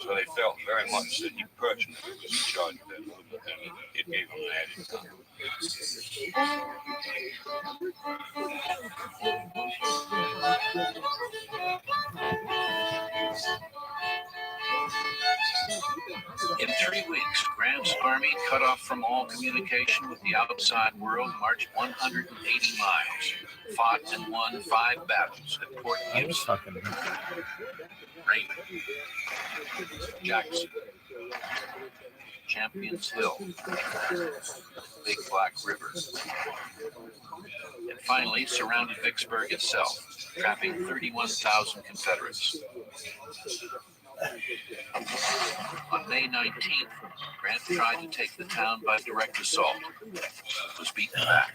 So they felt very much that he personally was in charge of that movement, and it gave him an added confidence. In 3 weeks, Grant's army, cut off from all communication with the outside world, marched 180 miles, fought and won 5 battles at Port Gibson, Raymond, Jackson, Champions Hill, Big Black River, and finally surrounded Vicksburg itself, trapping 31,000 Confederates. On May 19th, Grant tried to take the town by direct assault, but was beaten back.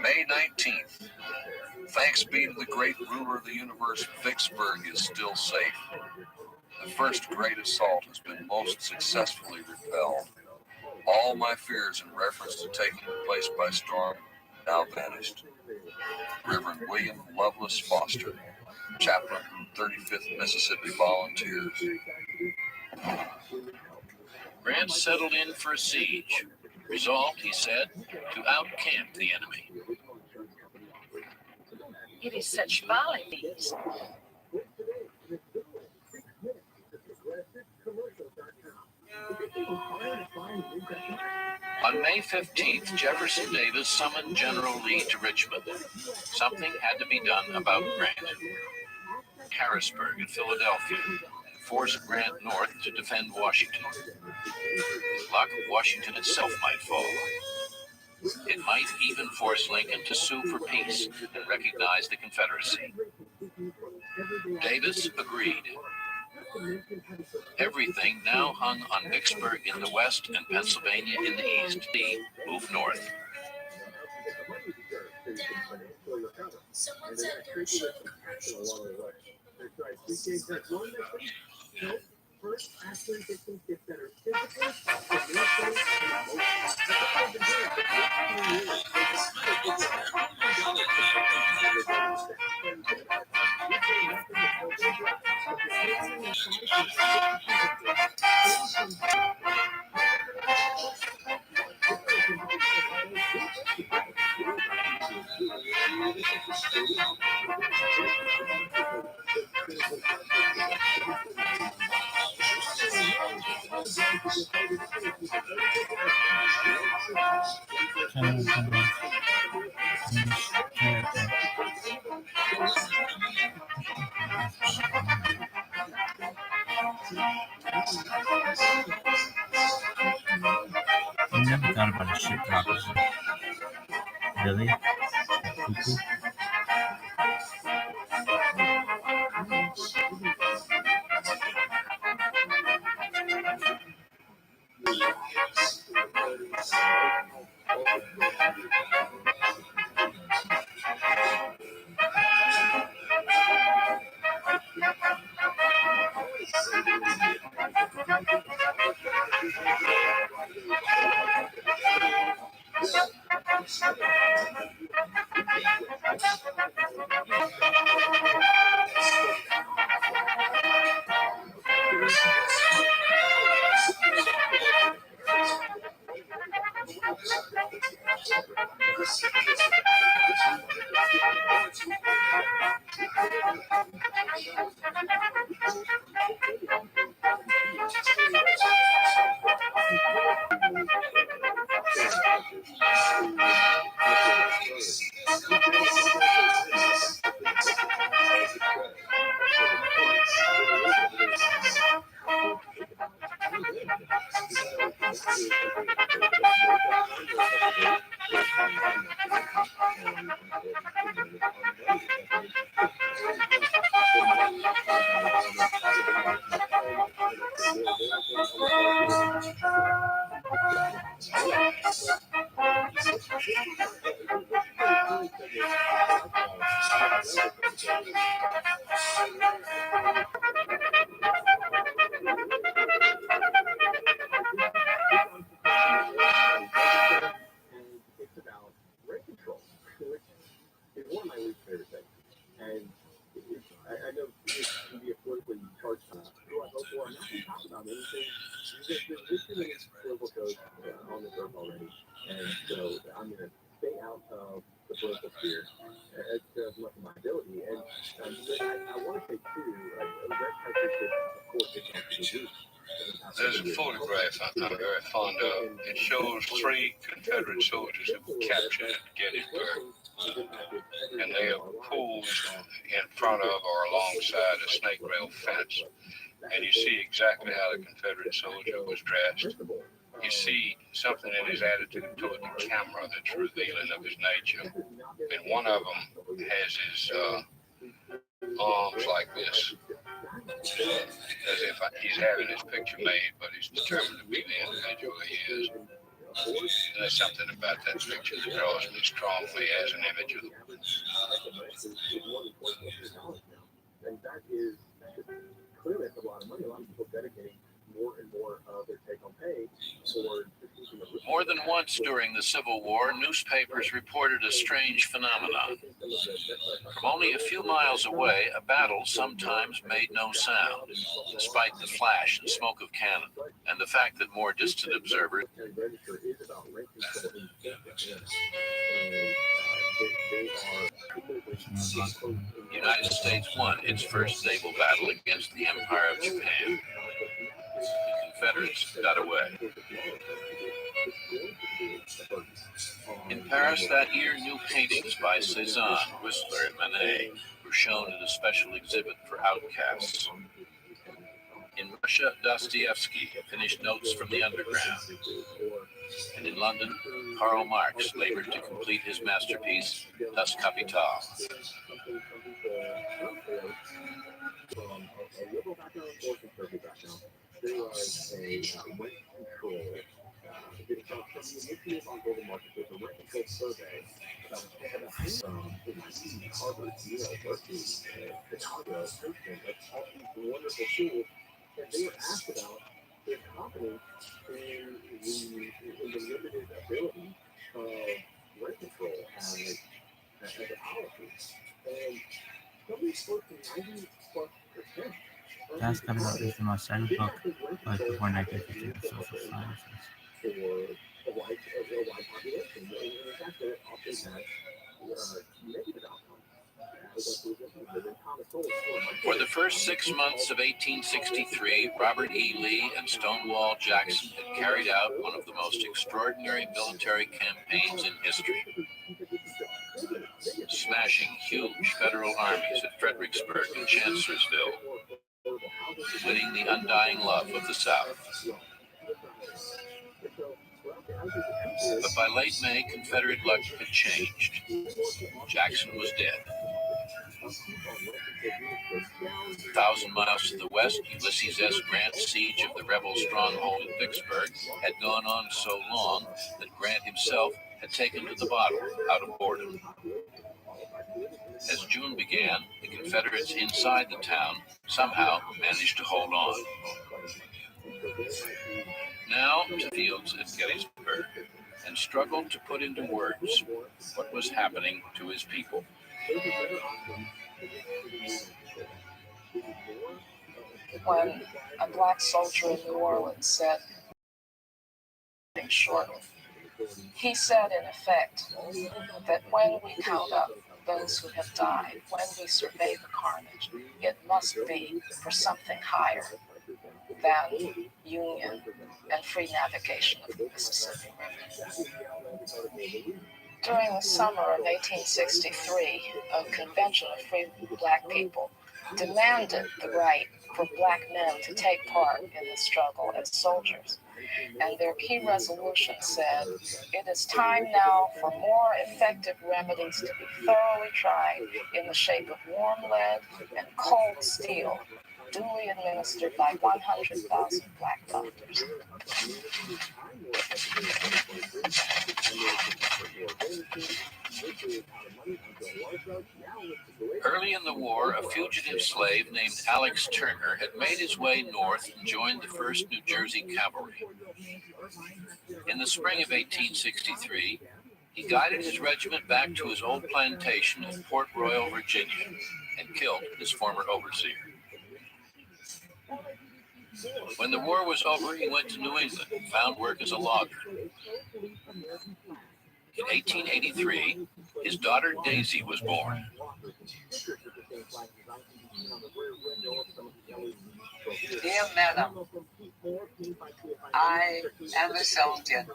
May 19th. Thanks be to the great ruler of the universe, Vicksburg is still safe. The first great assault has been most successfully repelled. All my fears in reference to taking the place by storm now vanished. Reverend William Lovelace Foster, chaplain, 35th Mississippi Volunteers. Grant settled in for a siege, resolved, he said, to outcamp the enemy. It is such folly, these. On May 15th, Jefferson Davis summoned General Lee to Richmond. Something had to be done about Grant. Harrisburg and Philadelphia forced Grant north to defend Washington. With luck, Washington itself might fall. It might even force Lincoln to sue for peace and recognize the Confederacy. Davis agreed. Everything now hung on Vicksburg in the west and Pennsylvania in the east. Lee moved north. Someone said there should commercials. First, after distance gets better physically, I never thought about a shit properly. Really? Cuckoo? it's about rent control. one of my least favorite things. And I know it can be a politically charged who I vote for. I'm not going to talk about anything. There's too many political codes on this earth already. And so I'm going to stay out of the political sphere as much of my ability. And I want to say, too, red country should, of course, get on to the roof. There's a photograph I'm very fond of. It shows 3 Confederate soldiers who were captured at Gettysburg, and they are pulled in front of or alongside a snake rail fence. And you see exactly how the Confederate soldier was dressed. You see something in his attitude toward the camera that's revealing of his nature. And one of them has his arms like this, as if he's having his picture made, but he's determined to be the individual he is. And there's something about that picture that draws me strongly as an image of the and that is clearly a lot of money. A lot of people dedicating more and more of their take-home pay toward. More than once during the Civil War, newspapers reported a strange phenomenon. From only a few miles away, a battle sometimes made no sound, despite the flash and smoke of cannon, and the fact that more distant observers the United States won its first naval battle against the Empire of Japan. The Confederates got away. In Paris that year, new paintings by Cézanne, Whistler, and Manet were shown in a special exhibit for outcasts. In Russia, Dostoevsky finished Notes from the Underground. And in London, Karl Marx labored to complete his masterpiece, Das Kapital. There was a rent control. On global markets, there's a rent control survey from Harvard, Yale, Berkeley, Chicago, Princeton, all these wonderful schools, and they were asked about their confidence in the limited ability of rent control as a policy. And somebody spoke to 90+%. Das Kapital is the most studied book of before 1950 of social sciences. For a wide population, and in fact, that often has negative outcomes. For the first 6 months of 1863, Robert E. Lee and Stonewall Jackson had carried out one of the most extraordinary military campaigns in history, smashing huge federal armies at Fredericksburg and Chancellorsville, winning the undying love of the South. But by late May, Confederate luck had changed. Jackson was dead. 1,000 miles to the west, Ulysses S. Grant's siege of the rebel stronghold at Vicksburg had gone on so long that Grant himself had taken to the bottle out of boredom. As June began, the Confederates inside the town somehow managed to hold on. Now to fields at Gettysburg, and struggled to put into words what was happening to his people. When a black soldier in New Orleans said, shortly, he said in effect that when we count up those who have died, when we survey the carnage, it must be for something higher than union and free navigation of the Mississippi River. During the summer of 1863, a convention of free black people demanded the right for black men to take part in the struggle as soldiers. And their key resolution said, "It is time now for more effective remedies to be thoroughly tried in the shape of warm lead and cold steel, duly administered by 100,000 black doctors." Early in the war, a fugitive slave named Alex Turner had made his way north and joined the 1st New Jersey Cavalry. In the spring of 1863, He guided his regiment back to his old plantation at Port Royal, Virginia, and killed his former overseer. When the war was over, he went to New England and found work as a logger. In 1883, his daughter Daisy was born. Dear Madam, I am a soldier,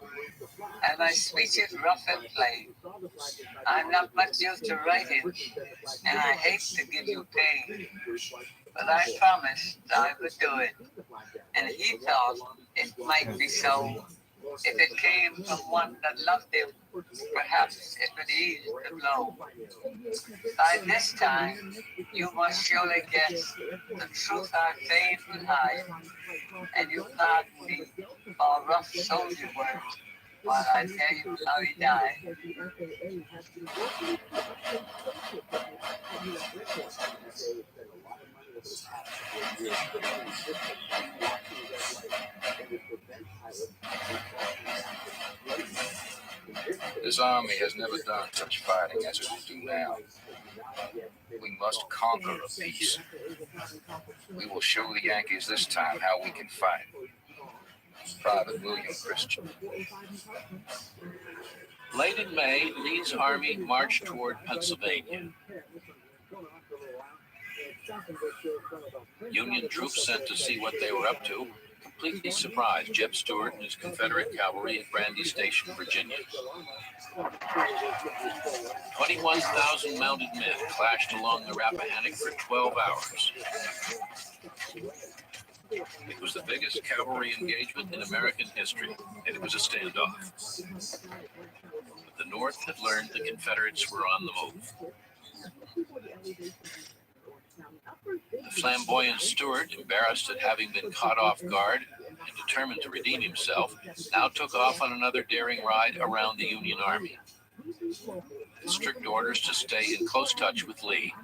and my speech is rough and plain. I'm not much used to writing, and I hate to give you pain. But I promised I would do it, and he thought it might be so. If it came from one that loved him, perhaps it would ease the blow. By this time, you must surely guess the truth I fain would hide, and you pardon me for rough soldier work while I tell you how he died. This army has never done such fighting as it will do now. We must conquer a peace. We will show the Yankees this time how we can fight. Private William Christian. Late in May, Lee's army marched toward Pennsylvania. Union troops sent to see what they were up to completely surprised Jeb Stuart and his Confederate cavalry at Brandy Station, Virginia. 21,000 mounted men clashed along the Rappahannock for 12 hours. It was the biggest cavalry engagement in American history, and it was a standoff. But the North had learned the Confederates were on the move. The flamboyant Stuart, embarrassed at having been caught off guard and determined to redeem himself, now took off on another daring ride around the Union Army. With strict orders to stay in close touch with Lee.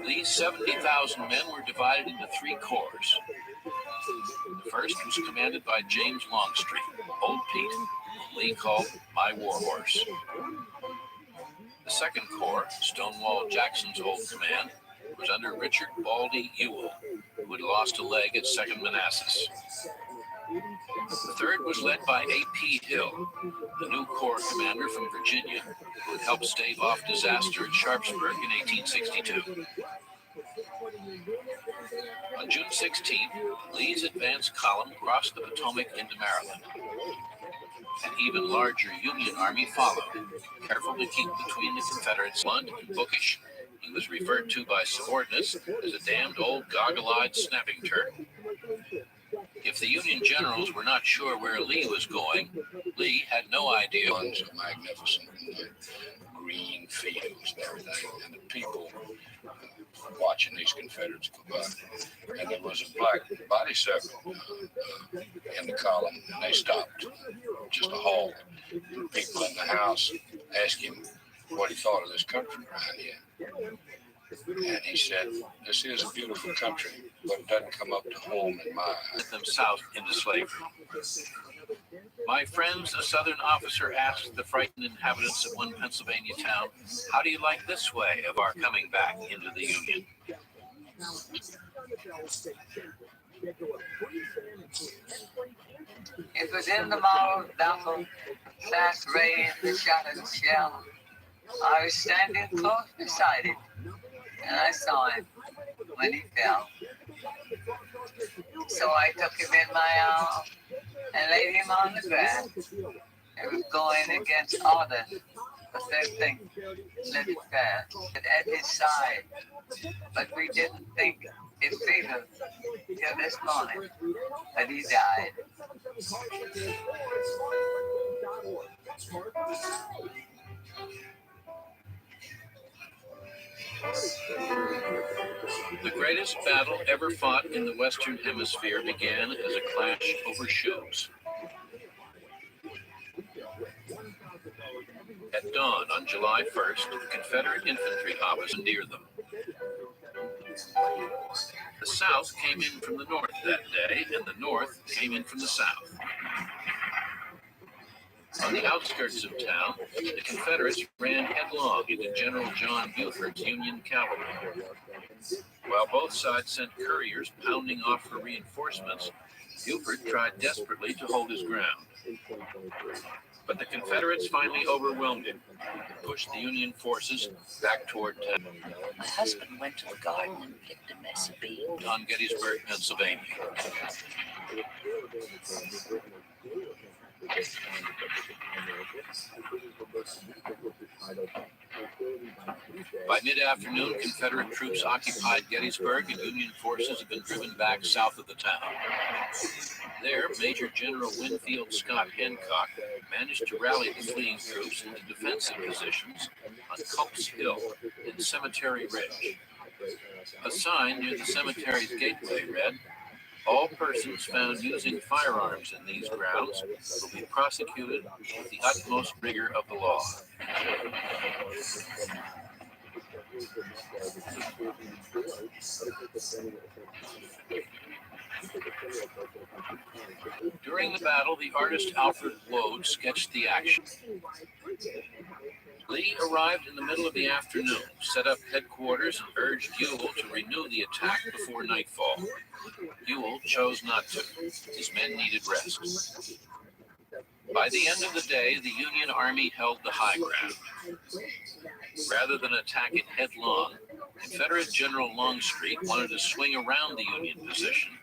These 70,000 men were divided into 3 corps. The first was commanded by James Longstreet, Old Pete, whom Lee called My War Horse. The second corps, Stonewall Jackson's old command, was under Richard Baldy Ewell, who had lost a leg at 2nd Manassas. The third was led by A.P. Hill, the new corps commander from Virginia, who had helped stave off disaster at Sharpsburg in 1862. On June 16th, Lee's advance column crossed the Potomac into Maryland. An even larger Union army followed, careful to keep between the Confederates. Blunt and bookish, he was referred to by subordinates as a damned old goggle-eyed snapping turtle. If the Union generals were not sure where Lee was going, Lee had no idea. Guns are magnificent, green fields and everything, and the people watching these Confederates go by. And there was a black body circle in the column, and they stopped, just a halt. People in the house asked him what he thought of this country around here. And he said, this is a beautiful country, but it doesn't come up to home in my eyes. Sent them south into slavery. My friends, a Southern officer asked the frightened inhabitants of one Pennsylvania town, how do you like this way of our coming back into the Union? It was in the morrow's battle, fast rain, the shot and shell. I was standing close beside him, and I saw him when he fell. So I took him in my arms and laid him on the grass. It was going against orders, but they think, let it pass. At his side, but we didn't think it fatal till this morning that he died. The greatest battle ever fought in the Western Hemisphere began as a clash over shoes. At dawn on July 1st, the Confederate infantry officers near them. The South came in from the north that day, and the North came in from the South. On the outskirts of town, the Confederates ran headlong into General John Buford's Union cavalry. While both sides sent couriers pounding off for reinforcements, Buford tried desperately to hold his ground. But the Confederates finally overwhelmed him and pushed the Union forces back toward town. My husband went to the garden and picked a mess of beans. On Gettysburg, Pennsylvania. By mid-afternoon, Confederate troops occupied Gettysburg and Union forces had been driven back south of the town. There, Major General Winfield Scott Hancock managed to rally the fleeing troops into defensive positions on Culp's Hill in Cemetery Ridge. A sign near the cemetery's gateway read, "All persons found using firearms in these grounds will be prosecuted with the utmost rigor of the law." During the battle, the artist Alfred Woad sketched the action. Lee arrived in the middle of the afternoon, set up headquarters, and urged Ewell to renew the attack before nightfall. Ewell chose not to. His men needed rest. By the end of the day, the Union Army held the high ground. Rather than attacking headlong, Confederate General Longstreet wanted to swing around the Union position,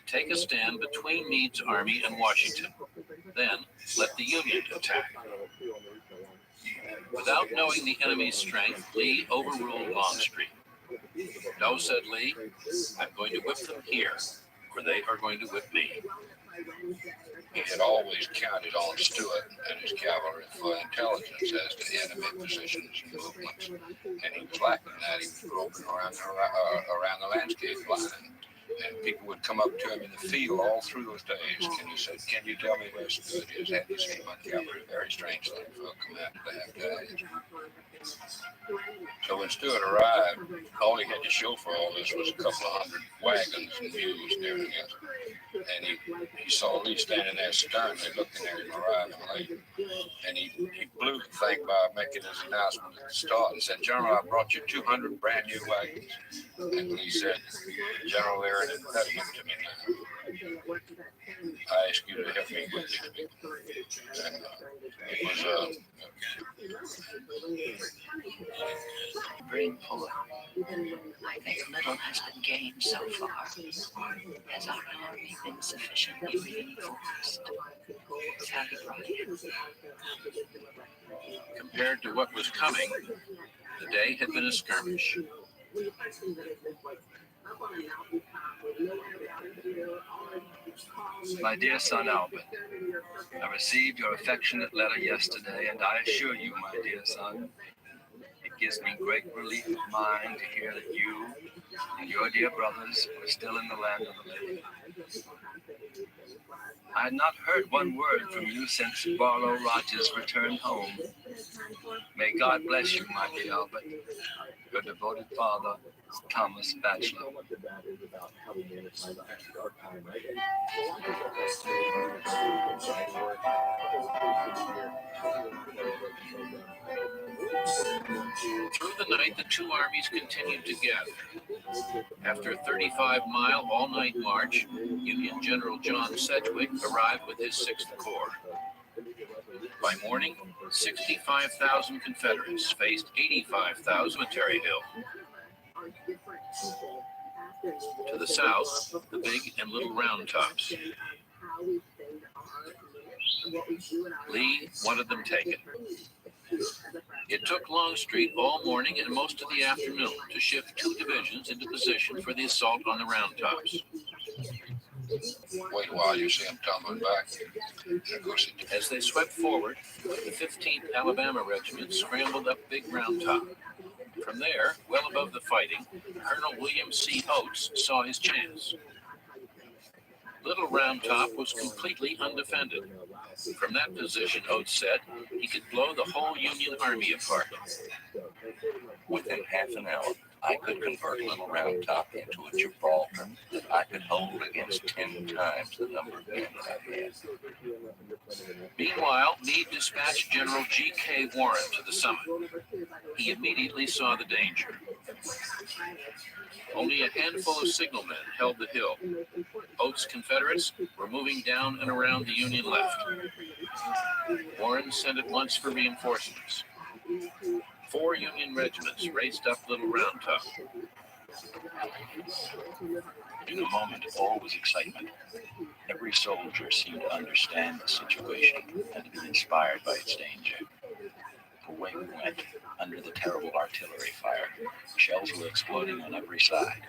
take a stand between Meade's army and Washington, then let the Union attack. Without knowing the enemy's strength, Lee overruled Longstreet. "No," said Lee, "I'm going to whip them here, or they are going to whip me." He had always counted on Stuart and his cavalry for intelligence as to enemy positions and movements, and he was lacking that. He was groping around the landscape line, and people would come up to him in the field all through those days, and he said, "Can you tell me where Stuart is? Have you seen my cavalry?" Very strange thing for a commander to have to ask. So when Stuart arrived, all he had to show for all this was a couple of hundred wagons and mules and everything else. And he saw Lee standing there sternly looking at him arriving late. And he blew the thing by making his announcement at the start and said, "General, I brought you 200 brand new wagons." And Lee said, "General, they're an impediment to me now. I ask you to help me with these people." And it was Bring forward. I think little has been gained so far. Has our army been sufficiently reinforced? Very right. Compared to what was coming, the day had been a skirmish. My dear son Albert, I received your affectionate letter yesterday, and I assure you, my dear son, it gives me great relief of mind to hear that you and your dear brothers are still in the land of the living. I had not heard one word from you since Barlow Rogers returned home. May God bless you, my dear Albert. Your devoted father, Thomas Batchelor. Through the night, the two armies continued to gather. After a 35-mile all-night march, Union General John Sedgwick arrived with his 6th Corps. By morning, 65,000 Confederates faced 85,000 Cemetery Hill. To the south, the Big and Little Round Tops. Lee wanted them taken. It took Longstreet all morning and most of the afternoon to shift 2 divisions into position for the assault on the Round Tops. wait a while, you see them tumbling back. As they swept forward, the 15th Alabama Regiment scrambled up Big Round Top. From there, well above the fighting, Colonel William C. Oates saw his chance. Little Round Top was completely undefended. From that position, Oates said, he could blow the whole Union Army apart. Within half an hour, I could convert Little Round Top into a Gibraltar that I could hold against 10 times the number of men I had. Meanwhile, Meade dispatched General G.K. Warren to the summit. He immediately saw the danger. Only a handful of signalmen held the hill. Oates' Confederates were moving down and around the Union left. Warren sent at once for reinforcements. 4 Union regiments raced up Little Round Top. In a moment, all was excitement. Every soldier seemed to understand the situation and to be inspired by its danger. Away we went, under the terrible artillery fire. Shells were exploding on every side.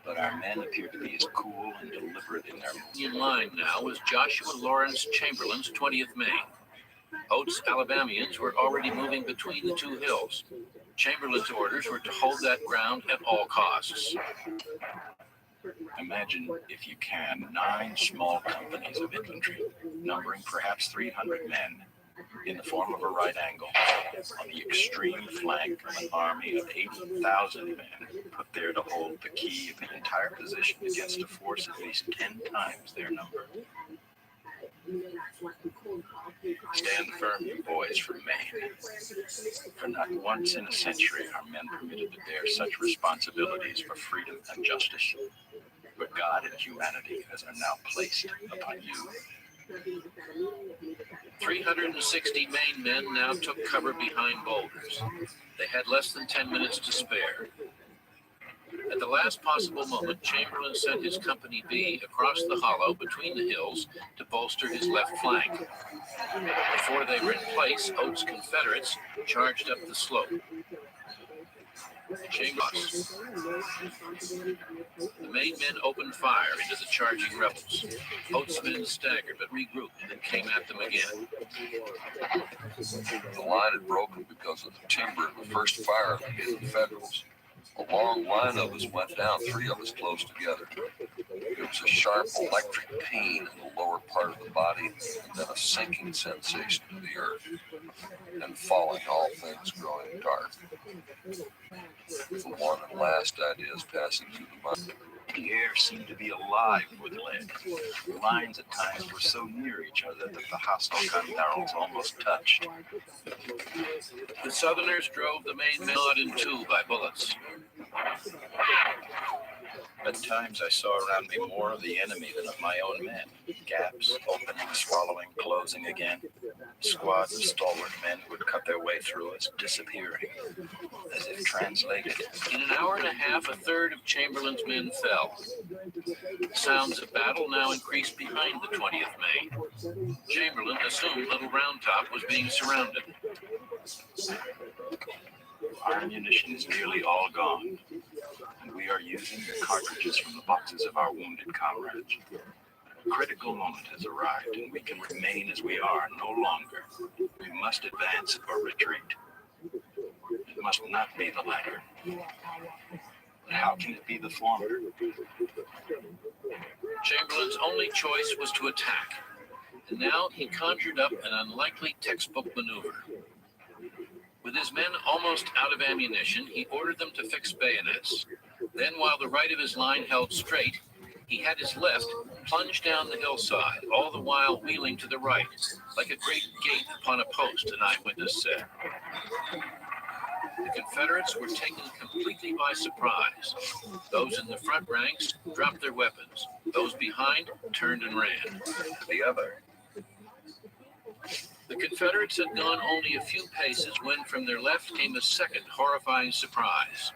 But our men appeared to be as cool and deliberate in their movement. In line now was Joshua Lawrence Chamberlain's 20th Maine. Oates' Alabamians were already moving between the 2 hills. Chamberlain's orders were to hold that ground at all costs. Imagine, if you can, 9 small companies of infantry, numbering perhaps 300 men, in the form of a right angle, on the extreme flank of an army of 80,000 men, put there to hold the key of the entire position against a force at least 10 times their number. Stand firm, you boys from Maine. For not once in a century are men permitted to bear such responsibilities for freedom and justice. But God and humanity as are now placed upon you. 360 Maine men now took cover behind boulders. They had less than 10 minutes to spare. At the last possible moment, Chamberlain sent his Company B across the hollow between the hills to bolster his left flank. Before they were in place, Oates' Confederates charged up the slope. The Maine men opened fire into the charging rebels. Oates' men staggered but regrouped and came at them again. The line had broken because of the timber of the first fire of the hidden Federals. A long line of us went down, 3 of us close together. There was a sharp electric pain in the lower part of the body, and then a sinking sensation to the earth, and falling, all things growing dark. The one and last ideas passing through the mind. The air seemed to be alive with lead. The lines at times were so near each other that the hostile gun barrels almost touched. The Southerners drove the Maine men in 2 by bullets. At times I saw around me more of the enemy than of my own men. Gaps, opening, swallowing, closing again. Squads of stalwart men would cut their way through us, disappearing, as if translated. In an hour and a half, a third of Chamberlain's men fell. Sounds of battle now increased behind the 20th Maine. Chamberlain assumed Little Round Top was being surrounded. Our ammunition is nearly all gone, and we are using the cartridges from the boxes of our wounded comrades. A critical moment has arrived, and we can remain as we are no longer. We must advance or retreat. It must not be the latter. But how can it be the former? Chamberlain's only choice was to attack, and now he conjured up an unlikely textbook maneuver. With his men almost out of ammunition, he ordered them to fix bayonets. Then, while the right of his line held straight, he had his left plunge down the hillside, all the while wheeling to the right, like a great gate upon a post, an eyewitness said. The Confederates were taken completely by surprise. Those in the front ranks dropped their weapons. Those behind turned and ran. The other. The Confederates had gone only a few paces when from their left came a second horrifying surprise.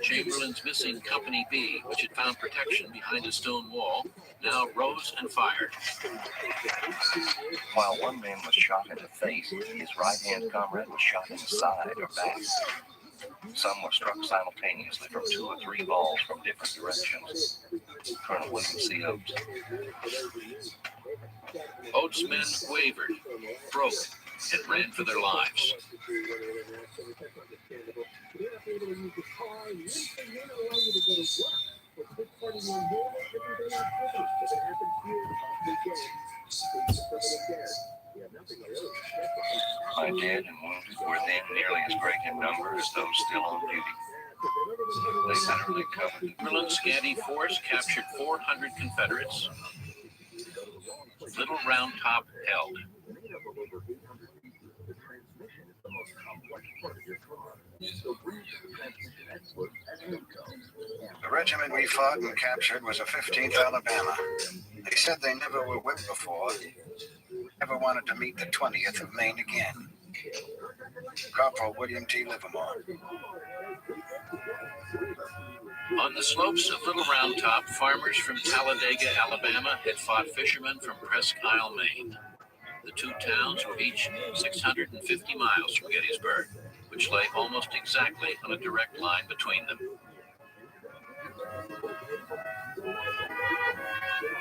Chamberlain's missing Company B, which had found protection behind a stone wall, now rose and fired. While one man was shot in the face, his right-hand comrade was shot in the side or back. Some were struck simultaneously from 2 or 3 balls from different directions. Colonel William C. Oates. Oates' men wavered, broke, and ran for their lives. My dead and wounded were then nearly as great in number as those still on duty. They literally covered. Cumberland's scanty force captured 400 Confederates. Little Round Top held. The regiment we fought and captured was a 15th Alabama. They said they never were whipped before, never wanted to meet the 20th of Maine again. Corporal William T. Livermore. On the slopes of Little Round Top, farmers from Talladega, Alabama had fought fishermen from Presque Isle, Maine. The two towns were each 650 miles from Gettysburg, which lay almost exactly on a direct line between them.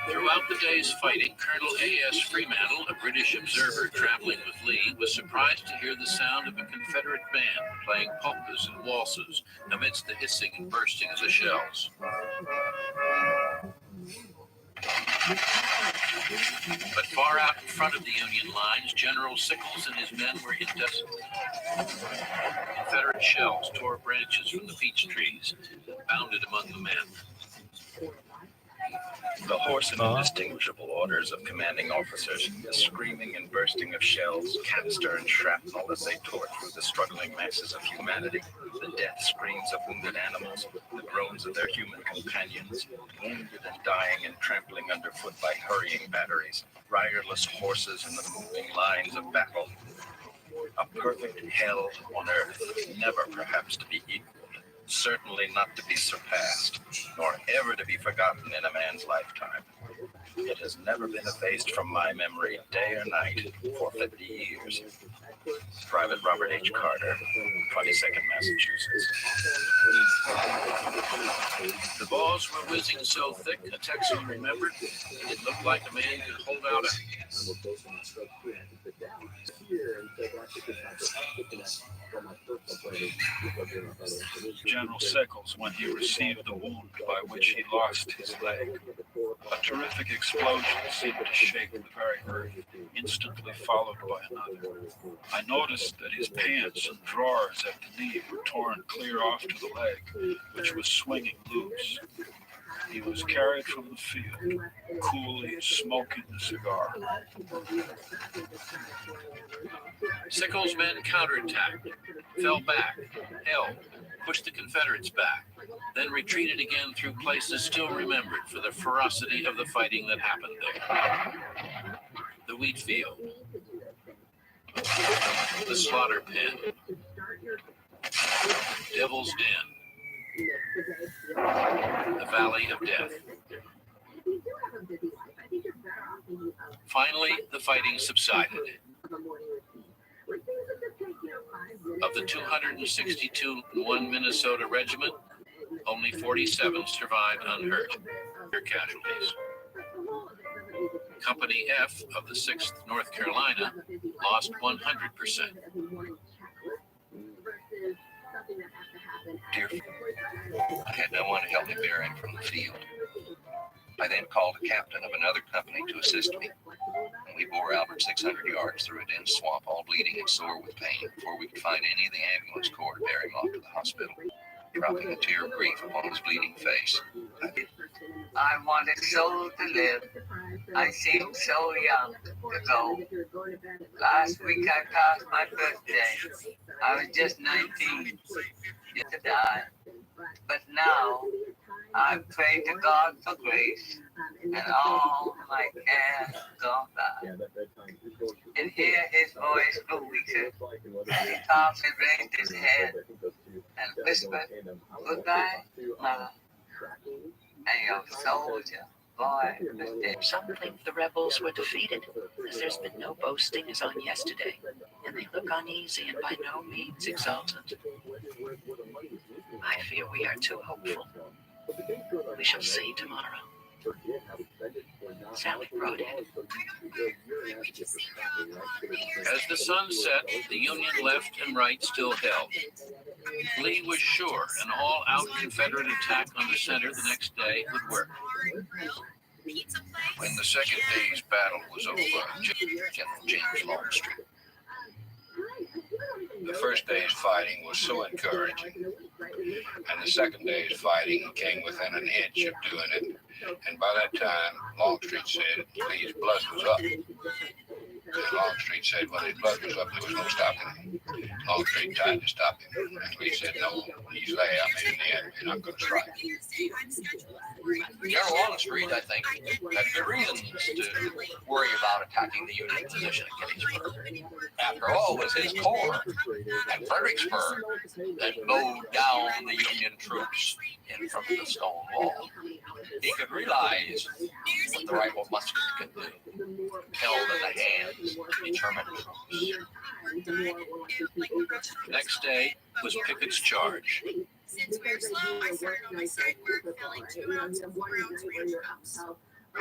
Throughout the day's fighting, Colonel A.S. Fremantle, a British observer traveling with Lee, was surprised to hear the sound of a Confederate band playing polkas and waltzes amidst the hissing and bursting of the shells. But far out in front of the Union lines, General Sickles and his men were in Confederate shells tore branches from the peach trees and bounded among the men. The hoarse and indistinguishable orders of commanding officers, the screaming and bursting of shells, canister and shrapnel as they tore through the struggling masses of humanity, the death screams of wounded animals, the groans of their human companions, wounded and dying and trampling underfoot by hurrying batteries, riderless horses in the moving lines of battle. A perfect hell on earth, never perhaps to be equaled. Certainly not to be surpassed, nor ever to be forgotten in a man's lifetime. It has never been effaced from my memory, day or night, for 50 years. Private Robert H. Carter, 22nd Massachusetts. The balls were whizzing so thick, a Texan remembered, it looked like a man could hold out a hand. General Sickles, when he received the wound by which he lost his leg. A terrific explosion seemed to shake the very earth, instantly followed by another. I noticed that his pants and drawers at the knee were torn clear off to the leg, which was swinging loose. He was carried from the field, coolly smoking a cigar. Sickles' men counterattacked, fell back, held, pushed the Confederates back, then retreated again through places still remembered for the ferocity of the fighting that happened there. The wheat field, the slaughter pen, Devil's Den, the Valley of Death. Finally, the fighting subsided. Of the 262 in one Minnesota regiment, only 47 survived unhurt. Their casualties. Company F of the 6th North Carolina lost 100%. I had no one to help me bear in from the field. I then called a captain of another company to assist me, and we bore Albert 600 yards through a dense swamp, all bleeding and sore with pain, before we could find any of the ambulance corps to bear him off to the hospital. Dropping a tear of grief upon his bleeding face, I wanted so to live. I seemed so young to go. Last week I passed my birthday. I was just 19 to die. But now I pray to God for grace, and all my cares gone by. And hear his voice grew weaker, and he calmly raised his head and whispered, "Goodbye, Mother, and your soldier boy is dead." Some think the rebels were defeated, as there's been no boasting as on yesterday, and they look uneasy and by no means exultant. I fear we are too hopeful. We shall see tomorrow. Sally brought in. As the sun set, the Union left and right still held. Lee was sure an all-out Confederate attack on the center the next day would work. When the second day's battle was over, General James Longstreet. The first day's fighting was so encouraging. And the second day's fighting, he came within an inch of doing it. And by that time, Longstreet said Lee's blood was up. And Longstreet said when his blood was up, there was no stopping him. Longstreet tried to stop him. And Lee said, no, he's there. I mean, in the end, you're not going to strike. General Longstreet, I think, had good reasons to worry about attacking the Union position at Gettysburg. After all, it was his corps at Fredericksburg that mowed down the Union troops in front of the stone wall. He could realize what the rifle musket could do, held in the hands of determined troops. Next day was Pickett's charge. Since we're slow, I started on my side work, filling 2 rounds of 4 ounce rifles.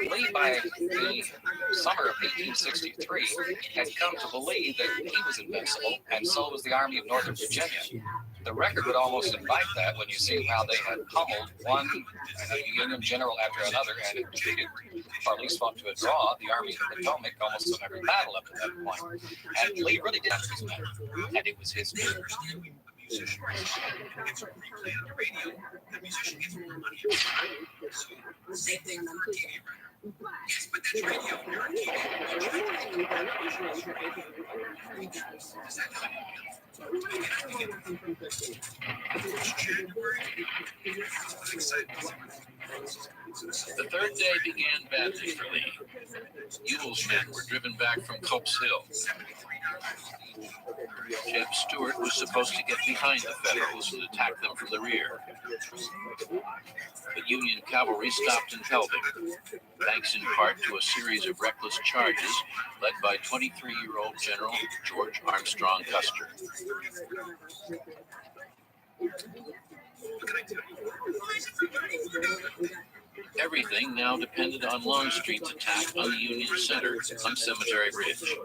Lee, by the summer of 1863, had come to believe that he was invincible, and so was the Army of Northern Virginia. The record would almost invite that when you see how they had pummeled one Union general after another and had defeated, or at least fought to a draw, the Army of the Potomac almost in every battle up to that point. And Lee really did have his men, and it was his men. The third day began badly for Lee. Ewell's men were driven back from Culp's Hill. Jeb Stuart was supposed to get behind the Federals and attack them from the rear. But Union cavalry stopped and held him, thanks in part to a series of reckless charges led by 23-year-old General George Armstrong Custer. Everything now depended on Longstreet's attack on the Union center on Cemetery Ridge.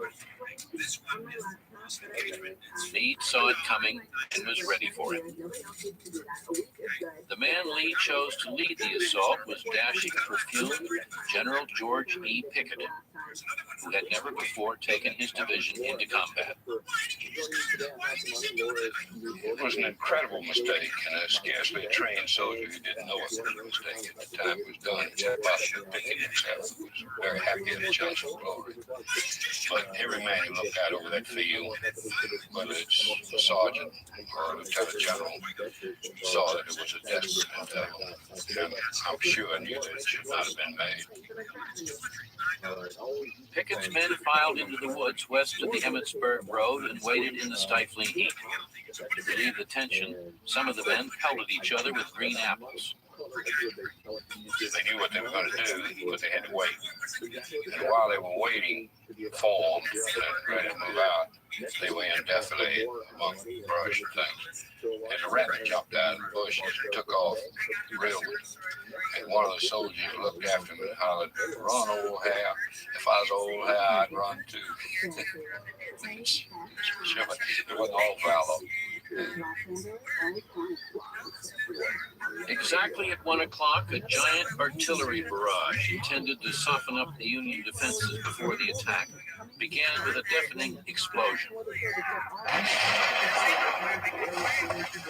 Meade saw it coming and was ready for it. The man Lee chose to lead the assault was dashing, perfumed General George E. Pickett, who had never before taken his division into combat. It was an incredible mistake, and a scarcely trained soldier who didn't know it was a mistake at the time it was done. Except Pickett himself was very happy at the chance of glory. But every man who looked out over that field, whether it's a sergeant or a lieutenant general, saw that it was a desperate endeavor. And I'm sure knew that it should not have been made. Pickett's men filed into the woods west of the Emmetsburg Road and waited in the stifling heat. To relieve the tension, some of the men pelted each other with green apples. They knew what they were going to do, but they had to wait. And while they were waiting, formed and ready to move out, they were in defilade among brush and things. And a rabbit jumped out of the bushes and took off real good. And one of the soldiers looked after him and hollered, "Run, old hare. If I was old hare, I'd run too." It wasn't all foul. Exactly at 1 o'clock, a giant artillery barrage intended to soften up the Union defenses before the attack began with a deafening explosion.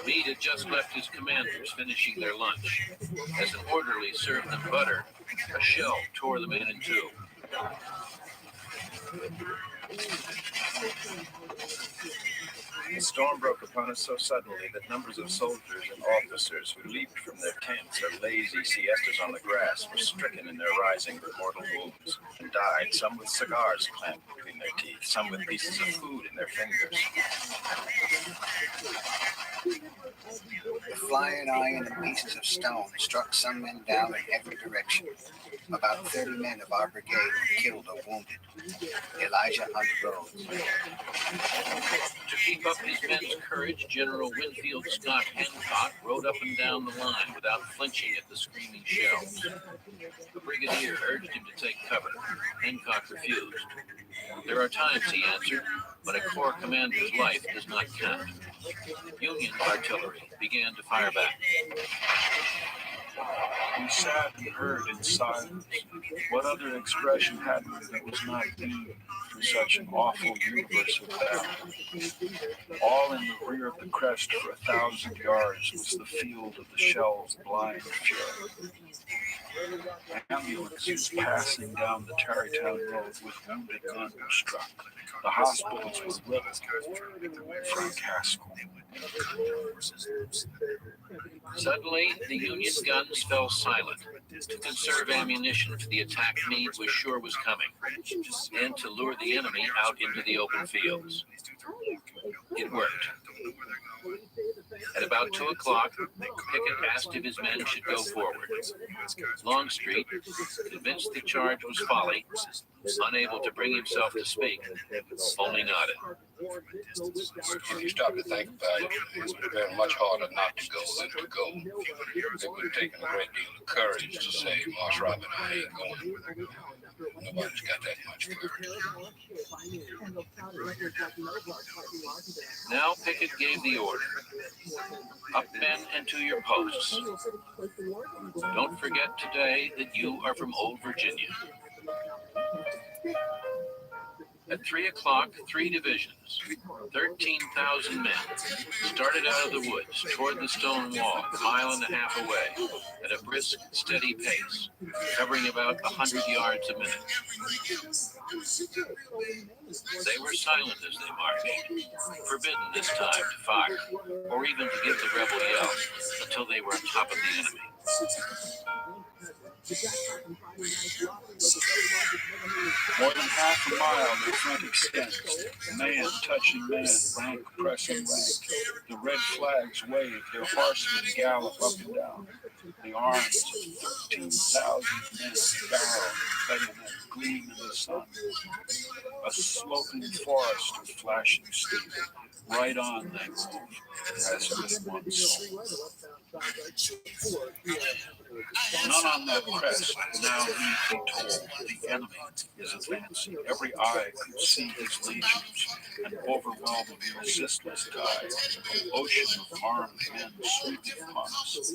Meade had just left his commanders finishing their lunch. As an orderly served them butter, a shell tore the men in two. The storm broke upon us so suddenly that numbers of soldiers and officers who leaped from their tents or lazy siestas on the grass were stricken in their rising with mortal wounds and died, some with cigars clamped between their teeth, some with pieces of food in their fingers. The flying iron and pieces of stone struck some men down in every direction. About 30 men of our brigade were killed or wounded. Elijah Hunt Rhodes. To keep up his men's courage, General Winfield Scott Hancock rode up and down the line without flinching at the screaming shells. The brigadier urged him to take cover. Hancock refused. "There are times," he answered, "when a corps commander's life does not count." Union artillery began to fire back. We sat and heard in silence. What other expression had we that was not being through such an awful universe of battle? All in the rear of the crest for 1,000 yards was the field of the shell's blind fury. Ambulances passing down the Tarrytown Road with wounded guns struck. The hospitals were riddled from Casco. Suddenly, the Union guns fell silent. To conserve ammunition for the attack Meade was sure was coming, and to lure the enemy out into the open fields. It worked. At about 2 o'clock, Pickett asked if his men should go forward. Longstreet, convinced the charge was folly, unable to bring himself to speak, only nodded. If you stop to think about it, it would have been much harder not to go than to go. It would have taken a great deal of courage to say, Marsh Robin, I ain't going. Nobody's got that much courage. Now Pickett gave the order. Up, men, and to your posts. Don't forget today that you are from Old Virginia. At 3 o'clock, 3 divisions, 13,000 men, started out of the woods toward the stone wall, a mile and a half away, at a brisk, steady pace, covering about 100 yards a minute. They were silent as they marched, forbidden this time to fire, or even to give the rebel yell, until they were on top of the enemy. More than half a mile their front extends, man touching man, rank pressing rank. The red flags wave, their horsemen gallop up and down. The arms of 13,000 men barrel, bayonet, gleam in the sun. A sloping forest of flashing steel. Right on they move, as with one soul. None on that crest now need be told. The enemy is advancing. Every eye could see his legions, an overwhelming, resistless tide, an ocean of armed men sweeping upon us.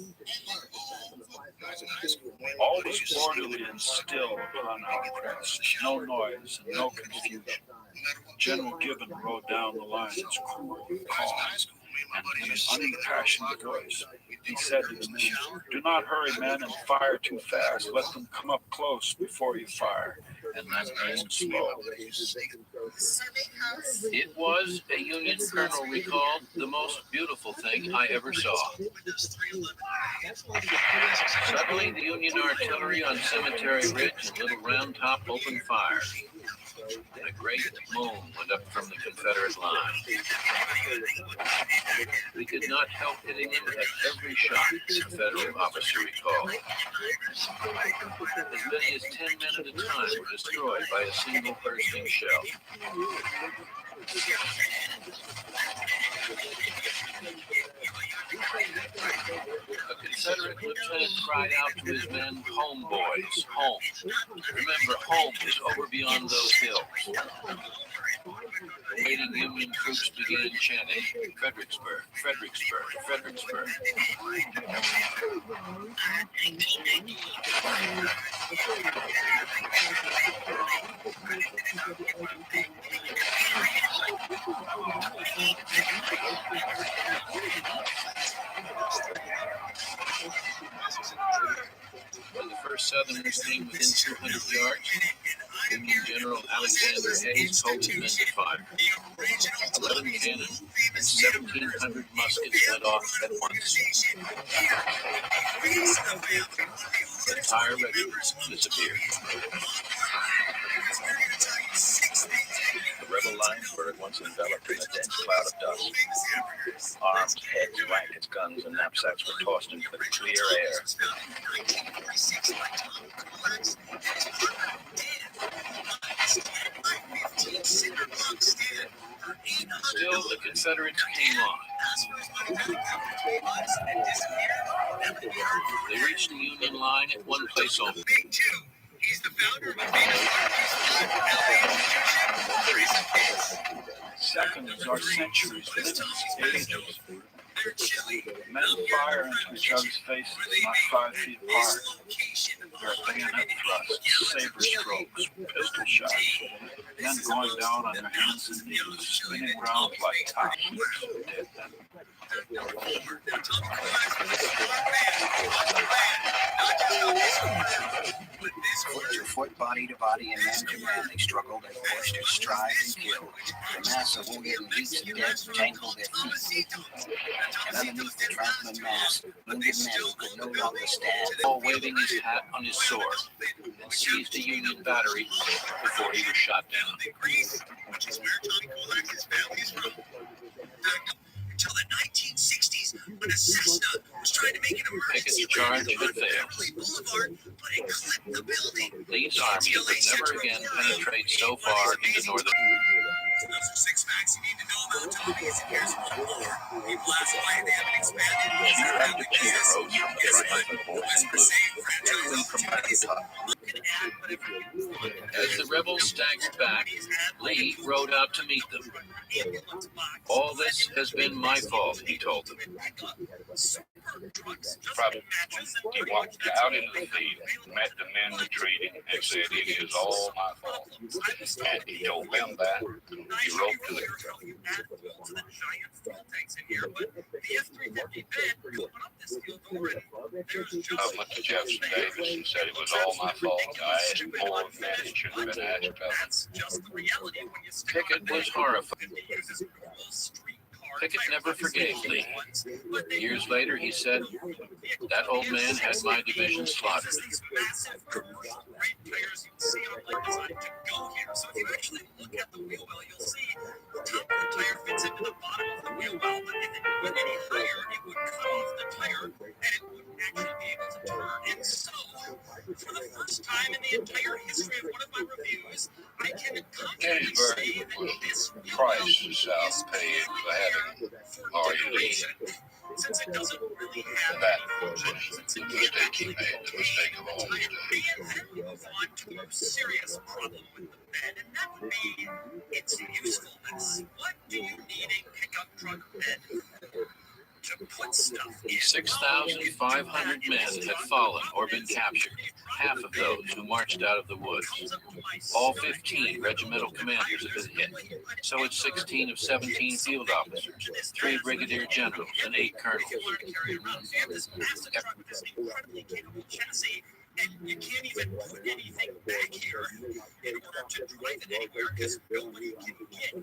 All was orderly and still upon our crest. No noise and no confusion. General Gibbon rode down the lines cool and calm, and in an unimpassioned voice, he said to the men, "Do not hurry, men, and fire too fast. Let them come up close before you fire, and then aim slow." It was, a Union colonel recalled, the most beautiful thing I ever saw. Suddenly, the Union artillery on Cemetery Ridge and Little Round Top opened fire, and a great moan went up from the Confederate line. We could not help hitting them at every shot, the Confederate officer recalled. As many as 10 men at a time were destroyed by a single bursting shell. A Confederate lieutenant cried out to his men, "Home, boys, home. Remember, home is over beyond those hills." The waiting Union troops began chanting, "Fredericksburg, Fredericksburg, Fredericksburg." When the first Southerners came within 200 yards, Union General Alexander Hayes told his men to fire. 11 cannon and 1,700 muskets went off at once. The entire regiment disappeared. The rebel lines were at once enveloped in a dense cloud of dust. Arms, heads, blankets, guns, and knapsacks were tossed into the clear air. Still, the Confederates came on. They reached the Union line at one place only. Seconds are centuries, minutes, ages. Men fire into each other's faces, not 5 feet apart. There are bayonet thrusts, saber strokes, pistol shots. Men going down on their hands and knees, spinning around like top heaps of dead men. Foot to foot, body to body, and man to man, they struggled and pushed and strived and killed. The mass of wounded and heaps of dead tangled their feet. And underneath the trampling mass, wounded men who could no longer stand. All waving his hat on his sword, and seized a Union battery before he was shot down. Which is where Tommy Kulak is family's from. Until the 1960s, when a Cessna was trying to make an emergency charge had failed. Boulevard, but it clipped the building. Lee's army would never again penetrate so far into northern. Those are 6 facts you need to know about Tommy. As here's one more. People ask why they haven't expanded. Cheer after cheer rose from the front of the Whisper save franchise. As the rebels staggered back, Lee rode out to meet them. All this has been my fault, he told them. Probably he walked out into the field, met the men retreating, and said, "It is all my fault." And he told them that. He wrote to them. I went to Jefferson Davis and said it was all my fault. I asked more than it should have been asked of him. Pickett was horrified. Pickett never forgave Lee. Years later, he said, "That old man had my division slaughtered." So if you actually look at the wheel well, you'll see the top of the tire fits into the bottom of the wheel well, but if it went any higher, it would cut off the tire and it wouldn't actually be able to turn. And so, for the first time in the entire history of one of my reviews, I can confidently say that this Price is paid for having RUD. since it doesn't really have That was the mistake he made, the mistake of all mistakes. and then we move on to a serious problem with the bed, and that would be its usefulness. What do you need a pickup truck bed to put stuff in? 6,500 men had fallen or been captured, half of those who marched out of the woods. All 15 regimental commanders had been hit. So had 16 of 17 field officers, 3 brigadier generals, and 8 colonels. And you can't even put anything back here in order to drive it anywhere because nobody can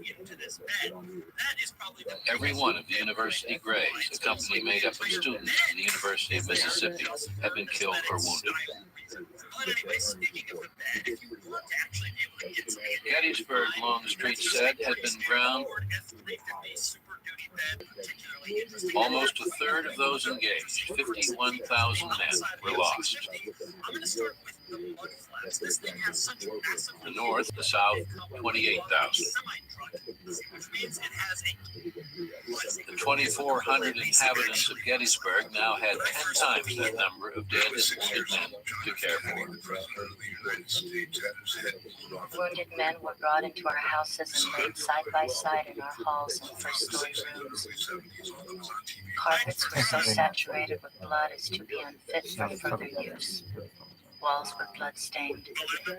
get into this bed. That is probably the Every one of the University Greys, a company made up of students from the University of Mississippi, had been killed or wounded. But anyway, speaking of the bed, if you want to actually be able to get some Gettysburg, Longstreet said, had been ground. Almost a third of those engaged, 51,000 men, were lost. I'm going to start with the mud flaps. This thing has such a massive The North, the South, 28,000. which means it has a The 2,400 inhabitants of Gettysburg now had 10 times that number of dead and wounded men to care for. Wounded men were brought into our houses and laid side by side in our halls and first-story rooms. Carpets were so saturated with blood as to be unfit for further use. Walls were blood-stained,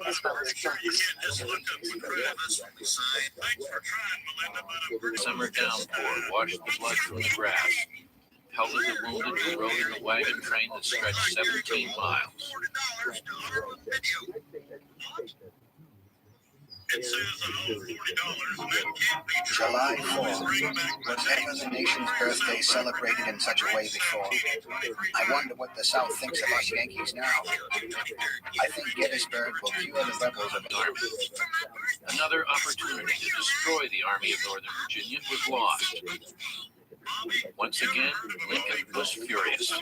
as well as books. Summer downpour washed the blood from the grass. Pelted the wounded who rode in a wagon train that stretched 17 miles. July 4th was never the nation's birthday celebrated in such a way before. I wonder what the South thinks of us Yankees now. I think Gettysburg will cure the rebels of the army. Another opportunity to destroy the Army of Northern Virginia was lost. Once again, Lincoln was furious.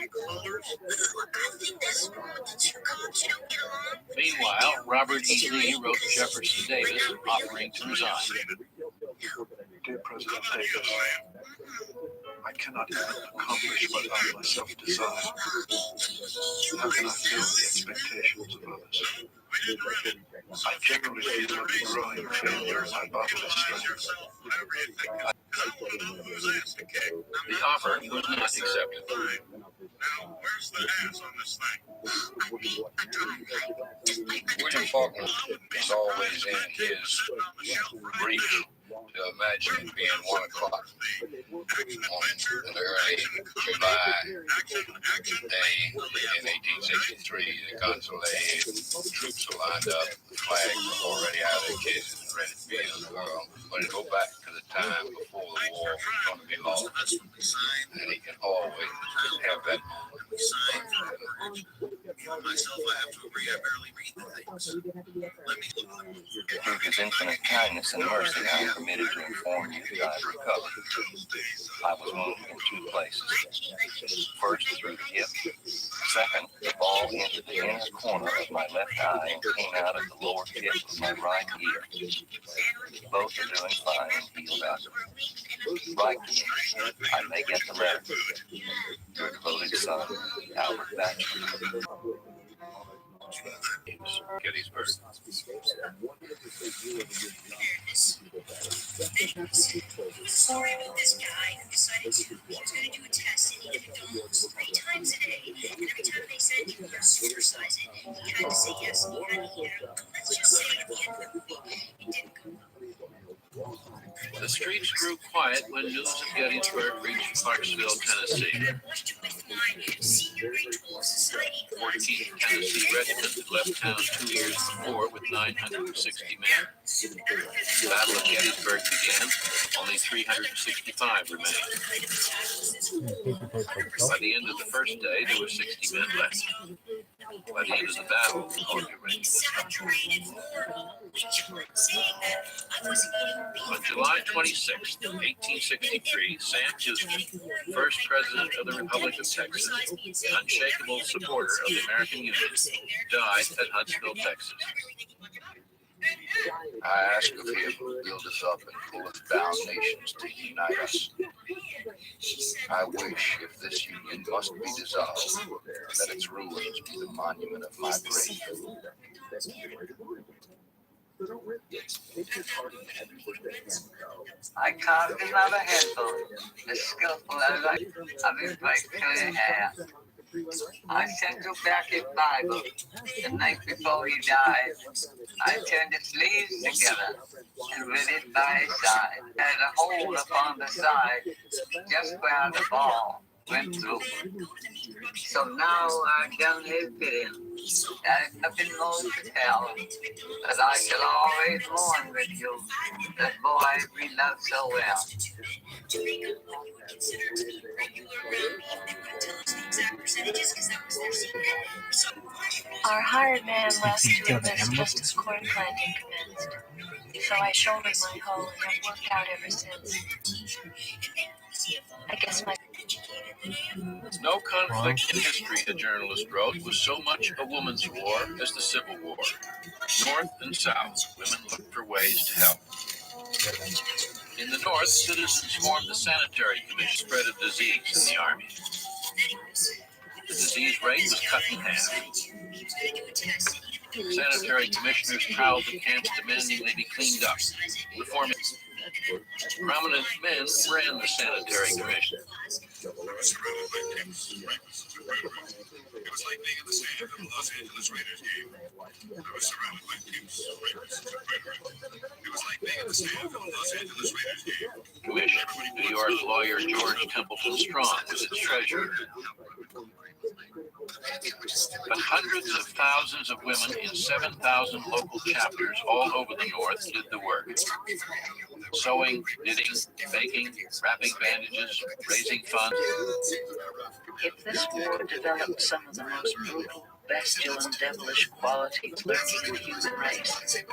Meanwhile, Robert E. Lee wrote Jefferson Davis offering to resign. Dear President Davis, I cannot even accomplish what I myself desire. How can I fill the expectations of others? I generally feel like a growing failure in my bodily strength. The offer was not accepted. Now, where's the ass on this thing? William Faulkner was always in his brief to imagine it being 1 o'clock on an early July day in 1863. The consulate troops were lined up, the flag was already out of their cases and ready to be in the world. But to go back to the time before the war was going to be lost, and he can always have that moment. Myself, I have to agree, I barely read the things. Through his infinite kindness and mercy, I am permitted to inform you that I have recovered. I was wounded in 2 places. First, through the hip. Second, the ball entered the inner corner of my left eye and came out at the lower tip of my right ear. Both are doing fine and healed up. Write to me. I may get the letter. Your devoted son, Albert Batchelor. Gettysburg. Sorry about this guy who decided he was going to do a test and eat at McDonald's 3 times a day. And every time they said you were supersize it, he had to say yes and he had to eat it. Let's just say at the end of the movie, it didn't go well. The streets grew quiet when news of Gettysburg reached Clarksville, Tennessee. 14th Tennessee Regiment had left town 2 years before with 960 men. The Battle of Gettysburg began. Only 365 remained. By the end of the first day, there were 60 men left. By the end of the battle, the only range was on July 26, 1863, Sam Houston, first president of the Republic of Texas, unshakable supporter of the American Union, died at Huntsville, Texas. I ask of him who build us up and pulleth down nations to unite us. I wish, if this union must be dissolved, that its ruins be the monument of my grave. I carved another headphone, as skillful as I did right through your hair. I sent you back your Bible the night before he died. I turned its leaves together and read it by his side. It had a hole upon the side, just where the ball went through. So now I've done his bidding. There's nothing more to tell, but I shall always mourn with you, that boy we love so well. Our hired man left to us just as corn planting commenced, so I shouldered my hoe and have worked out ever since. I guess my... No conflict in history, the journalist wrote, was so much a woman's war as the Civil War. North and South, women looked for ways to help. In the North, citizens formed the Sanitary Commission spread of disease in the Army. The disease rate was cut in half. Sanitary commissioners prowled the camps demanding they be cleaned up. Reforming prominent men ran the Sanitary Commission. It was like being in the stand of the Los Angeles Raiders game. I was surrounded by pimps, strippers, and It was like being in the stand of the Los Angeles Raiders game. Commission, New York lawyer George Templeton Strong was its treasurer. But hundreds of thousands of women in 7,000 local chapters all over the North did the work. Sewing, knitting, baking, wrapping bandages, raising funds. If this war developed some of the most brutal, bestial, and devilish qualities lurking in the human race, it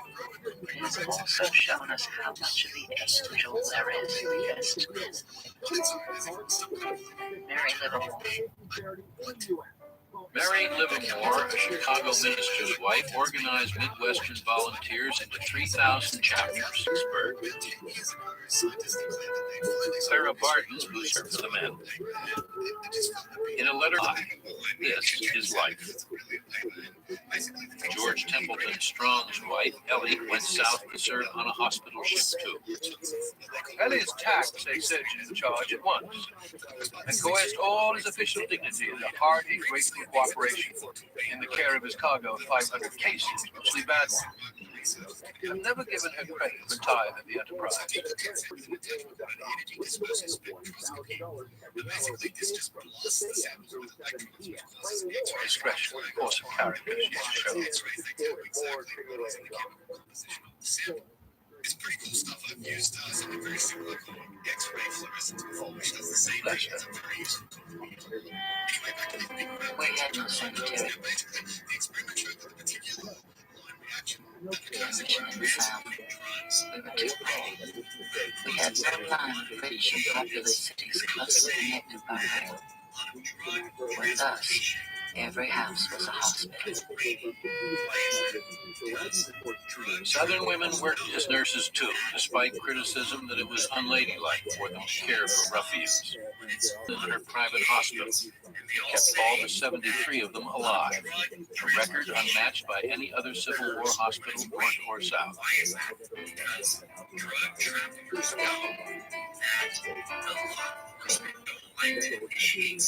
has also shown us how much of the angel there is in the best men. Mary Livermore. Mary Livermore, a Chicago minister's wife, organized Midwestern volunteers into 3,000 chapters in Pittsburgh. Clara Barton's boots are for the men. In a letter, this is life. George Templeton Strong's wife, Ellie, went south to serve on a hospital ship too. Ellie's tact they said she was in charge at once, and coerced all his official dignity into hearty, grateful cooperation in the care of his cargo of 500 cases, mostly bad ones. I've never given her credit for tithe of the enterprise. Discretion, force of character, she showed. It's pretty cool stuff. I've used something very similar called X-ray fluorescent foam, which does the same thing as a variation. Anyway, back to the big we had no sanitary basically, the experiment showed that the particular line reaction transmission in the South. We were too poor. We had no line of British and populous cities closely connected by rail. With us, every house was a hospital. Southern women worked as nurses too, despite criticism that it was unladylike for them to care for ruffians. In her private hospital, kept all but 73 of them alive, a record unmatched by any other Civil War hospital, North or South.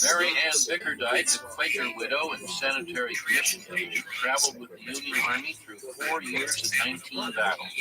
Mary Ann Bickerdike, a Quaker widow and sanitary commission agent, traveled with the Union Army through 4 years and 19 battles.